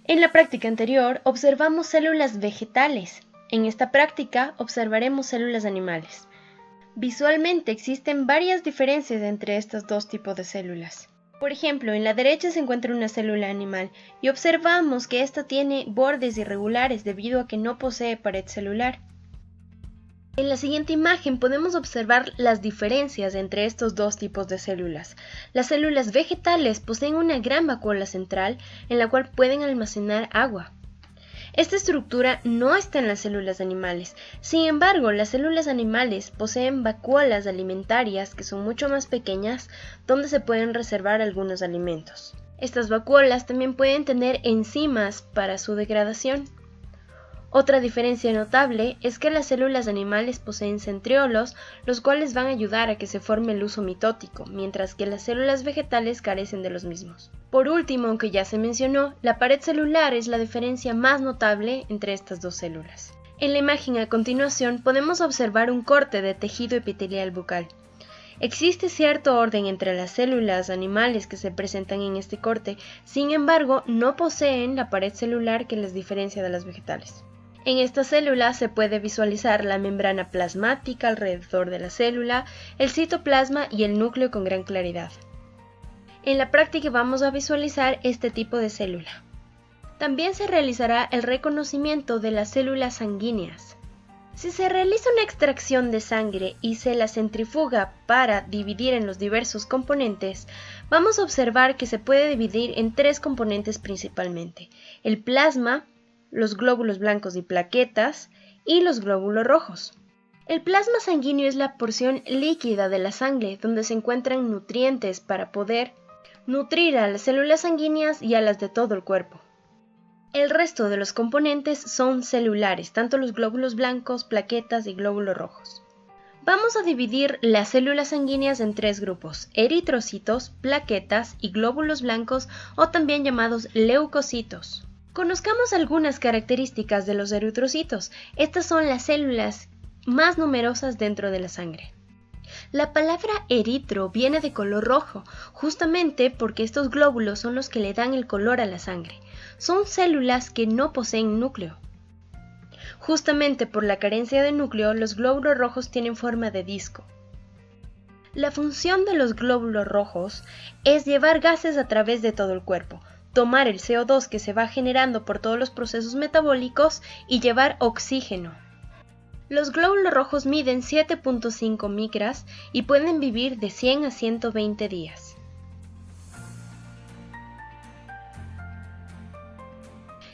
En la práctica anterior observamos células vegetales. En esta práctica observaremos células animales. Visualmente existen varias diferencias entre estos dos tipos de células. Por ejemplo, en la derecha se encuentra una célula animal y observamos que ésta tiene bordes irregulares debido a que no posee pared celular. En la siguiente imagen podemos observar las diferencias entre estos dos tipos de células. Las células vegetales poseen una gran vacuola central en la cual pueden almacenar agua. Esta estructura no está en las células animales. Sin embargo, las células animales poseen vacuolas alimentarias que son mucho más pequeñas, donde se pueden reservar algunos alimentos. Estas vacuolas también pueden tener enzimas para su degradación. Otra diferencia notable es que las células animales poseen centriolos, los cuales van a ayudar a que se forme el huso mitótico, mientras que las células vegetales carecen de los mismos. Por último, aunque ya se mencionó, la pared celular es la diferencia más notable entre estas dos células. En la imagen a continuación podemos observar un corte de tejido epitelial bucal. Existe cierto orden entre las células animales que se presentan en este corte, sin embargo, no poseen la pared celular que les diferencia de las vegetales. En esta célula se puede visualizar la membrana plasmática alrededor de la célula, el citoplasma y el núcleo con gran claridad. En la práctica vamos a visualizar este tipo de célula. También se realizará el reconocimiento de las células sanguíneas. Si se realiza una extracción de sangre y se la centrifuga para dividir en los diversos componentes, vamos a observar que se puede dividir en tres componentes principalmente: el plasma, los glóbulos blancos y plaquetas, y los glóbulos rojos. El plasma sanguíneo es la porción líquida de la sangre donde se encuentran nutrientes para poder nutrir a las células sanguíneas y a las de todo el cuerpo. El resto de los componentes son celulares, tanto los glóbulos blancos, plaquetas y glóbulos rojos. Vamos a dividir las células sanguíneas en tres grupos: eritrocitos, plaquetas y glóbulos blancos, o también llamados leucocitos. Conozcamos algunas características de los eritrocitos. Estas son las células más numerosas dentro de la sangre. La palabra eritro viene de color rojo, justamente porque estos glóbulos son los que le dan el color a la sangre. Son células que no poseen núcleo. Justamente por la carencia de núcleo, los glóbulos rojos tienen forma de disco. La función de los glóbulos rojos es llevar gases a través de todo el cuerpo, tomar el CO2 que se va generando por todos los procesos metabólicos y llevar oxígeno. Los glóbulos rojos miden 7.5 micras y pueden vivir de 100 a 120 días.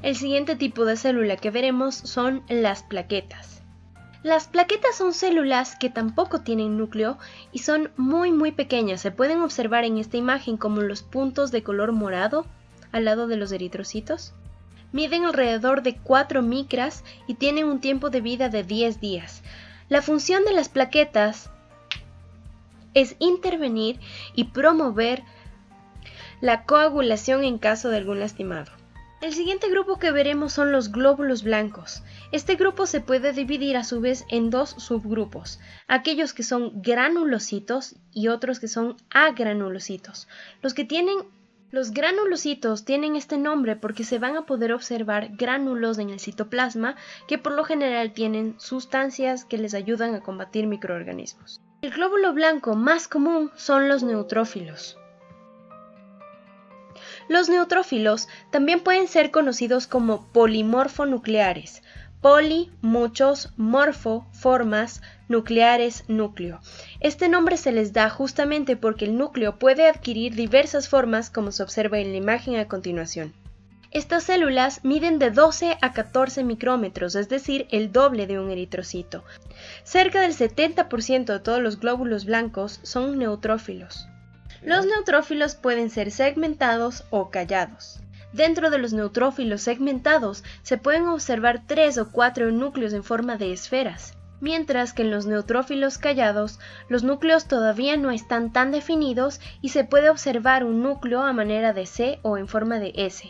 El siguiente tipo de célula que veremos son las plaquetas. Las plaquetas son células que tampoco tienen núcleo y son muy pequeñas. Se pueden observar en esta imagen como los puntos de color morado al lado de los eritrocitos. Miden alrededor de 4 micras y tienen un tiempo de vida de 10 días. La función de las plaquetas es intervenir y promover la coagulación en caso de algún lastimado. El siguiente grupo que veremos son los glóbulos blancos. Este grupo se puede dividir a su vez en dos subgrupos: aquellos que son granulocitos y otros que son agranulocitos. Los granulocitos tienen este nombre porque se van a poder observar gránulos en el citoplasma que por lo general tienen sustancias que les ayudan a combatir microorganismos. El glóbulo blanco más común son los neutrófilos. Los neutrófilos también pueden ser conocidos como polimorfonucleares. Poli, muchos, morfo, formas, nucleares, núcleo. Este nombre se les da justamente porque el núcleo puede adquirir diversas formas, como se observa en la imagen a continuación. Estas células miden de 12 a 14 micrómetros, es decir, el doble de un eritrocito. Cerca del 70% de todos los glóbulos blancos son neutrófilos. Los neutrófilos pueden ser segmentados o callados. Dentro de los neutrófilos segmentados se pueden observar 3 o 4 núcleos en forma de esferas, mientras que en los neutrófilos callados los núcleos todavía no están tan definidos y se puede observar un núcleo a manera de C o en forma de S.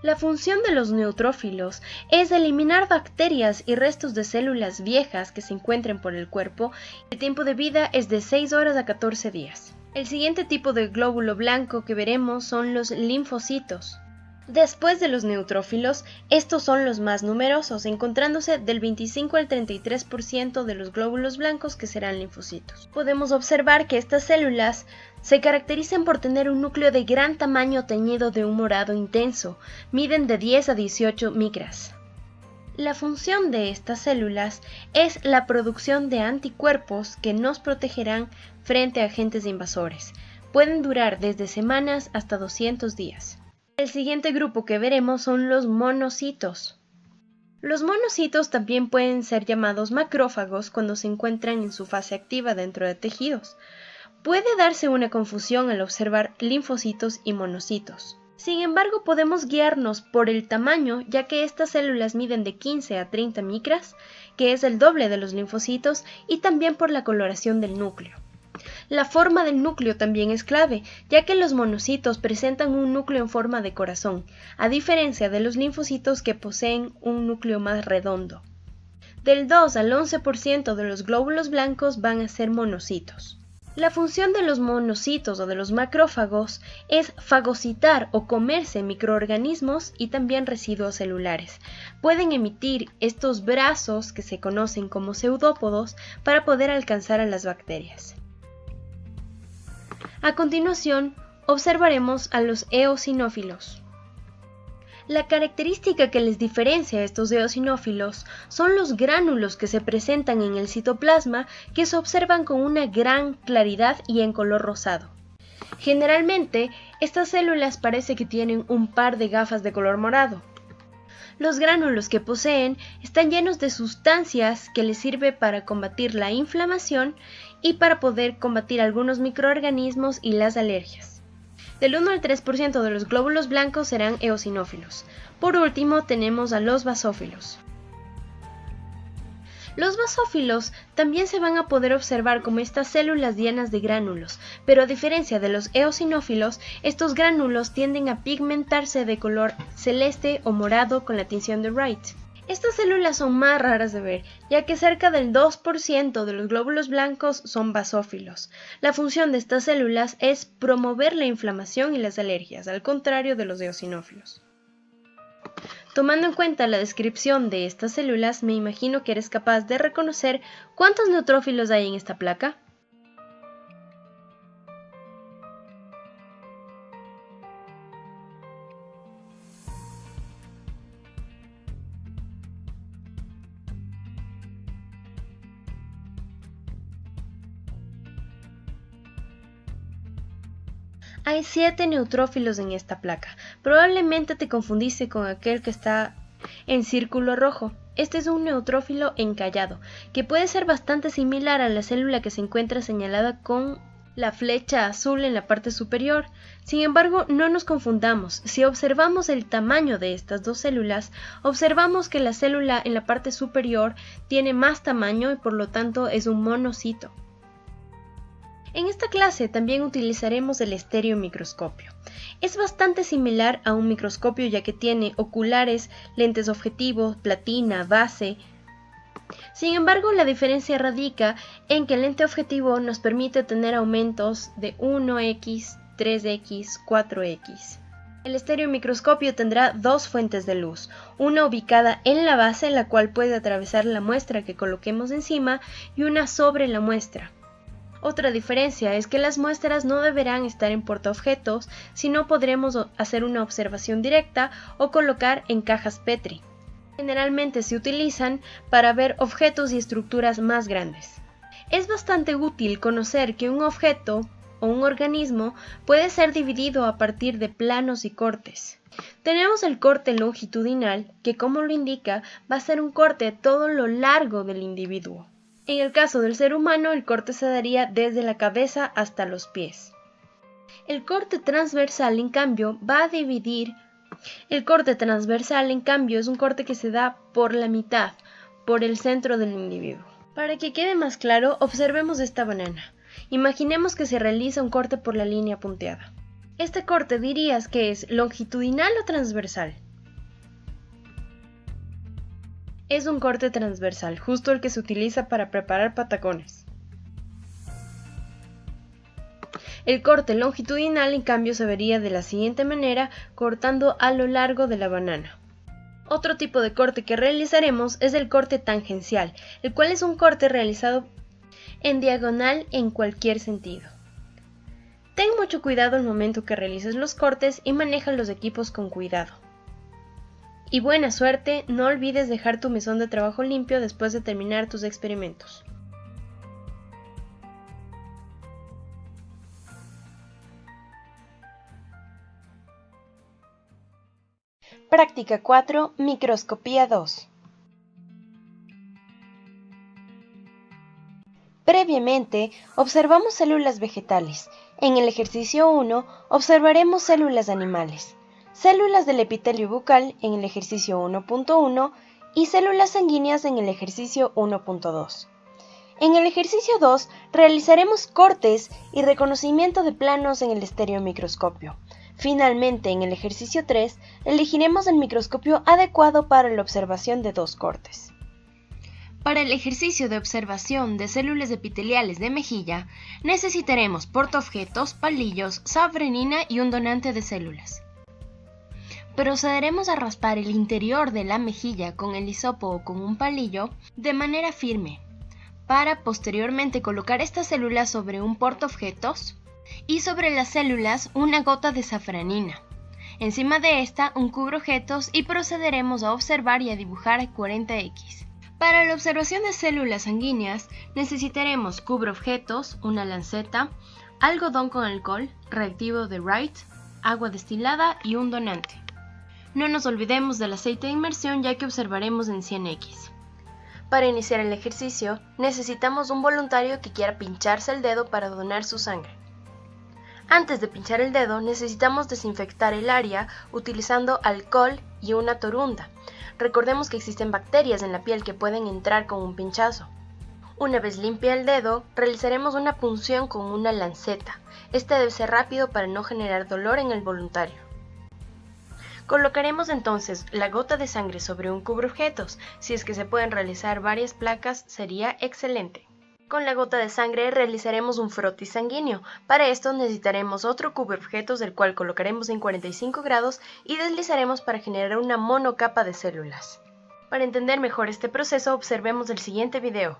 La función de los neutrófilos es eliminar bacterias y restos de células viejas que se encuentren por el cuerpo. El tiempo de vida es de 6 horas a 14 días. El siguiente tipo de glóbulo blanco que veremos son los linfocitos. Después de los neutrófilos, estos son los más numerosos, encontrándose del 25 al 33% de los glóbulos blancos que serán linfocitos. Podemos observar que estas células se caracterizan por tener un núcleo de gran tamaño teñido de un morado intenso, miden de 10 a 18 micras. La función de estas células es la producción de anticuerpos que nos protegerán frente a agentes invasores. Pueden durar desde semanas hasta 200 días. El siguiente grupo que veremos son los monocitos. Los monocitos también pueden ser llamados macrófagos cuando se encuentran en su fase activa dentro de tejidos. Puede darse una confusión al observar linfocitos y monocitos. Sin embargo, podemos guiarnos por el tamaño, ya que estas células miden de 15 a 30 micras, que es el doble de los linfocitos, y también por la coloración del núcleo. La forma del núcleo también es clave, ya que los monocitos presentan un núcleo en forma de corazón, a diferencia de los linfocitos que poseen un núcleo más redondo. Del 2 al 11% de los glóbulos blancos van a ser monocitos. La función de los monocitos o de los macrófagos es fagocitar o comerse microorganismos y también residuos celulares. Pueden emitir estos brazos que se conocen como pseudópodos para poder alcanzar a las bacterias. A continuación, observaremos a los eosinófilos. La característica que les diferencia a estos eosinófilos son los gránulos que se presentan en el citoplasma, que se observan con una gran claridad y en color rosado. Generalmente, estas células parece que tienen un par de gafas de color morado. Los gránulos que poseen están llenos de sustancias que les sirve para combatir la inflamación y para poder combatir algunos microorganismos y las alergias. Del 1 al 3% de los glóbulos blancos serán eosinófilos. Por último, tenemos a los basófilos. Los basófilos también se van a poder observar como estas células llenas de gránulos, pero a diferencia de los eosinófilos, estos gránulos tienden a pigmentarse de color celeste o morado con la tinción de Wright. Estas células son más raras de ver, ya que cerca del 2% de los glóbulos blancos son basófilos. La función de estas células es promover la inflamación y las alergias, al contrario de los eosinófilos. Tomando en cuenta la descripción de estas células, me imagino que eres capaz de reconocer cuántos neutrófilos hay en esta placa. Hay 7 neutrófilos en esta placa. Probablemente te confundiste con aquel que está en círculo rojo. Este es un neutrófilo encallado, que puede ser bastante similar a la célula que se encuentra señalada con la flecha azul en la parte superior. Sin embargo, no nos confundamos. Si observamos el tamaño de estas dos células, observamos que la célula en la parte superior tiene más tamaño y por lo tanto es un monocito. En esta clase también utilizaremos el estereomicroscopio. Es bastante similar a un microscopio ya que tiene oculares, lentes objetivo, platina, base. Sin embargo, la diferencia radica en que el lente objetivo nos permite tener aumentos de 1x, 3x, 4x. El estereomicroscopio tendrá dos fuentes de luz, una ubicada en la base, la cual puede atravesar la muestra que coloquemos encima, y una sobre la muestra. Otra diferencia es que las muestras no deberán estar en portaobjetos, sino podremos hacer una observación directa o colocar en cajas Petri. Generalmente se utilizan para ver objetos y estructuras más grandes. Es bastante útil conocer que un objeto o un organismo puede ser dividido a partir de planos y cortes. Tenemos el corte longitudinal, que como lo indica, va a ser un corte todo lo largo del individuo. En el caso del ser humano, el corte se daría desde la cabeza hasta los pies. El corte transversal, en cambio, va a dividir. El corte transversal, en cambio, es un corte que se da por la mitad, por el centro del individuo. Para que quede más claro, observemos esta banana. Imaginemos que se realiza un corte por la línea punteada. Este corte dirías que es longitudinal o transversal. Es un corte transversal, justo el que se utiliza para preparar patacones. El corte longitudinal, en cambio, se vería de la siguiente manera, cortando a lo largo de la banana. Otro tipo de corte que realizaremos es el corte tangencial, el cual es un corte realizado en diagonal en cualquier sentido. Ten mucho cuidado al momento que realices los cortes y maneja los equipos con cuidado. Y buena suerte, no olvides dejar tu mesón de trabajo limpio después de terminar tus experimentos. Práctica 4, microscopía 2. Previamente, observamos células vegetales. En el ejercicio 1, observaremos células animales, células del epitelio bucal en el ejercicio 1.1 y células sanguíneas en el ejercicio 1.2. En el ejercicio 2, realizaremos cortes y reconocimiento de planos en el estereomicroscopio. Finalmente, en el ejercicio 3, elegiremos el microscopio adecuado para la observación de dos cortes. Para el ejercicio de observación de células epiteliales de mejilla, necesitaremos portaobjetos, palillos, safranina y un donante de células. Procederemos a raspar el interior de la mejilla con el hisopo o con un palillo de manera firme, para posteriormente colocar estas células sobre un portaobjetos y sobre las células una gota de safranina. Encima de esta un cubreobjetos y procederemos a observar y a dibujar 40X. Para la observación de células sanguíneas necesitaremos cubreobjetos, una lanceta, algodón con alcohol, reactivo de Wright, agua destilada y un donante. No nos olvidemos del aceite de inmersión ya que observaremos en 100X. Para iniciar el ejercicio necesitamos un voluntario que quiera pincharse el dedo para donar su sangre. Antes de pinchar el dedo necesitamos desinfectar el área utilizando alcohol y una torunda. Recordemos que existen bacterias en la piel que pueden entrar con un pinchazo. Una vez limpia el dedo, realizaremos una punción con una lanceta. Este debe ser rápido para no generar dolor en el voluntario. Colocaremos entonces la gota de sangre sobre un cubreobjetos. Si es que se pueden realizar varias placas, sería excelente. Con la gota de sangre realizaremos un frotis sanguíneo. Para esto necesitaremos otro cubreobjetos del cual colocaremos en 45 grados y deslizaremos para generar una monocapa de células. Para entender mejor este proceso, observemos el siguiente video.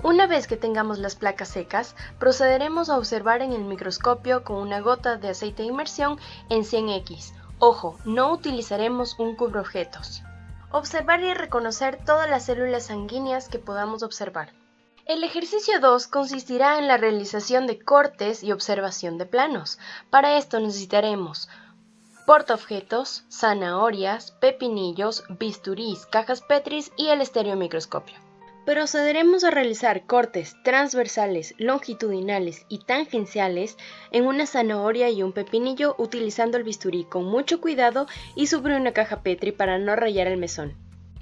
Una vez que tengamos las placas secas, procederemos a observar en el microscopio con una gota de aceite de inmersión en 100X. Ojo, no utilizaremos un cubreobjetos. Observar y reconocer todas las células sanguíneas que podamos observar. El ejercicio 2 consistirá en la realización de cortes y observación de planos. Para esto necesitaremos portaobjetos, zanahorias, pepinillos, bisturís, cajas Petris y el estereomicroscopio. Procederemos a realizar cortes transversales, longitudinales y tangenciales en una zanahoria y un pepinillo utilizando el bisturí con mucho cuidado y sobre una caja Petri para no rayar el mesón.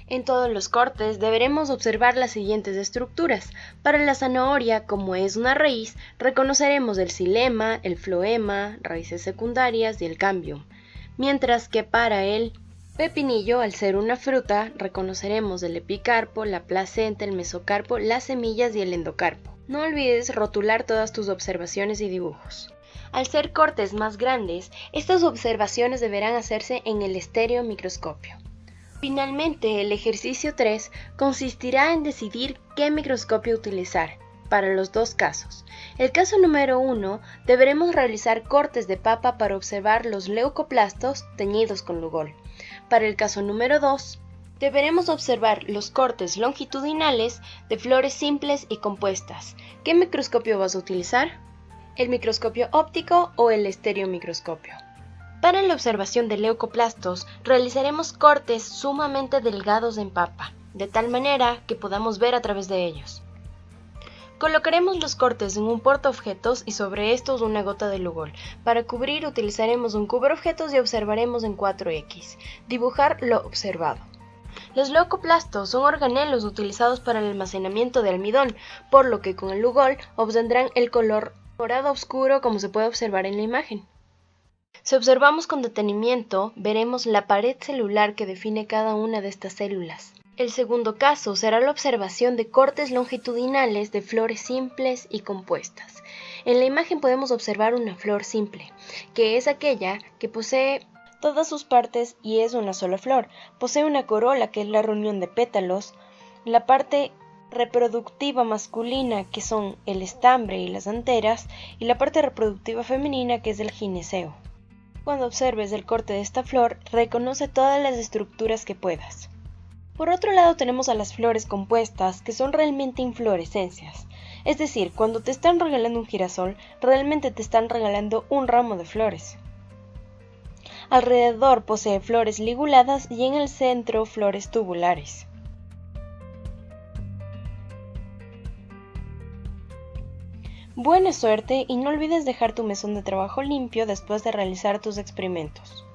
En todos los cortes deberemos observar las siguientes estructuras. Para la zanahoria, como es una raíz, reconoceremos el xilema, el floema, raíces secundarias y el cambium, mientras que para el Pepinillo, al ser una fruta, reconoceremos el epicarpo, la placenta, el mesocarpo, las semillas y el endocarpo. No olvides rotular todas tus observaciones y dibujos. Al ser cortes más grandes, estas observaciones deberán hacerse en el estereomicroscopio. Finalmente, el ejercicio 3 consistirá en decidir qué microscopio utilizar para los dos casos. El caso número 1, deberemos realizar cortes de papa para observar los leucoplastos teñidos con Lugol. Para el caso número 2, deberemos observar los cortes longitudinales de flores simples y compuestas. ¿Qué microscopio vas a utilizar? ¿El microscopio óptico o el estereomicroscopio? Para la observación de leucoplastos, realizaremos cortes sumamente delgados en papa, de tal manera que podamos ver a través de ellos. Colocaremos los cortes en un portaobjetos y sobre estos una gota de Lugol. Para cubrir utilizaremos un cubreobjetos y observaremos en 4X. Dibujar lo observado. Los leucoplastos son organelos utilizados para el almacenamiento de almidón, por lo que con el Lugol obtendrán el color morado oscuro como se puede observar en la imagen. Si observamos con detenimiento, veremos la pared celular que define cada una de estas células. El segundo caso será la observación de cortes longitudinales de flores simples y compuestas. En la imagen podemos observar una flor simple, que es aquella que posee todas sus partes y es una sola flor. Posee una corola, que es la reunión de pétalos, la parte reproductiva masculina, que son el estambre y las anteras, y la parte reproductiva femenina, que es el gineceo. Cuando observes el corte de esta flor, reconoce todas las estructuras que puedas. Por otro lado tenemos a las flores compuestas, que son realmente inflorescencias. Es decir, cuando te están regalando un girasol, realmente te están regalando un ramo de flores. Alrededor posee flores liguladas y en el centro flores tubulares. Buena suerte y no olvides dejar tu mesón de trabajo limpio después de realizar tus experimentos.